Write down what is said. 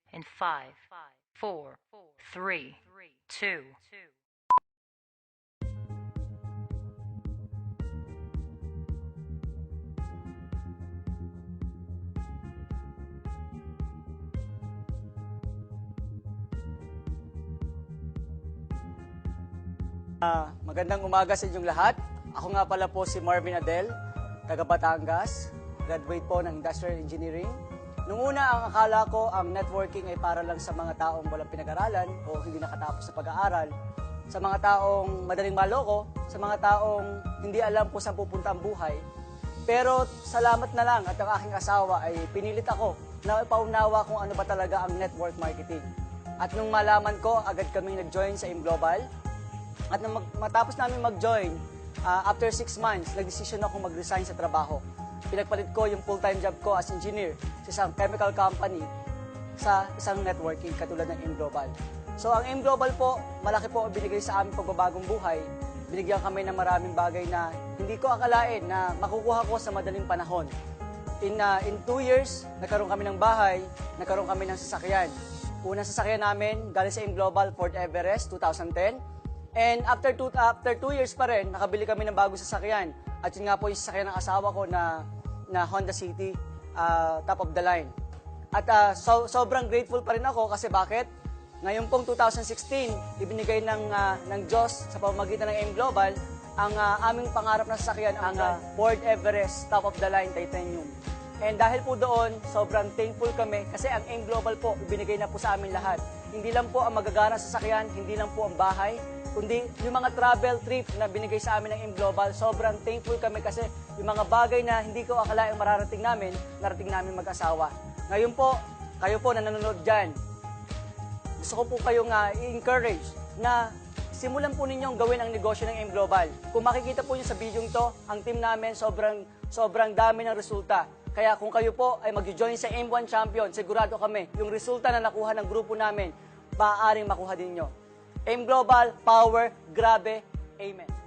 In 5, 4, 3, 2. Magandang umaga sa inyong lahat. Ako nga pala po si Marvin Adel, taga Batangas, graduate po ng Industrial Engineering. Nung una, ang akala ko ang networking ay para lang sa mga taong walang pinag-aralan o hindi nakatapos sa pag-aaral, sa mga taong madaling maloko, sa mga taong hindi alam kung saan pupunta ang buhay. Pero salamat na lang at ang aking asawa ay pinilit ako na ipaunawa kung ano ba talaga ang network marketing. At nung malaman ko, agad kaming nag-join sa AIM Global. At nung matapos namin mag-join, after 6 months, nag-decision ako mag-resign sa trabaho. Pinagpalit ko yung full-time job ko as engineer sa isang chemical company sa isang networking katulad ng AIM Global. So ang AIM Global po, malaki po ang binigay sa aming pagbabagong buhay. Binigyan kami ng maraming bagay na hindi ko akalain na makukuha ko sa madaling panahon. In 2 years, nagkaroon kami ng bahay, nagkaroon kami ng sasakyan. Unang sasakyan namin, galing sa AIM Global, Ford Everest, 2010. And after 2 years pa rin, nakabili kami ng bagong sasakyan. At yun nga po yung sasakyan ng asawa ko na Honda City, top of the line. At sobrang grateful pa rin ako kasi bakit? Ngayon pong 2016, ibinigay ng Diyos sa pamamagitan ng AIM Global ang aming pangarap na sasakyan, ang Ford Everest top of the line titanium. And dahil po doon, sobrang thankful kami kasi ang AIM Global po, ibinigay na po sa amin lahat. Hindi lang po ang magagana sasakyan, hindi lang po ang bahay, kundi yung mga travel trip na binigay sa amin ng AIM Global, sobrang thankful kami kasi yung mga bagay na hindi ko akalaing mararating namin, narating namin mag-asawa. Ngayon po, kayo po na nanonood dyan, gusto ko po kayong i-encourage na simulan po ninyong gawin ang negosyo ng AIM Global. Kung makikita po nyo sa video to, ang team namin sobrang dami ng resulta. Kaya kung kayo po ay mag-join sa AIM1 Champion, sigurado kami, yung resulta na nakuha ng grupo namin, maaaring makuha din nyo. AIM Global, power, grabe, amen.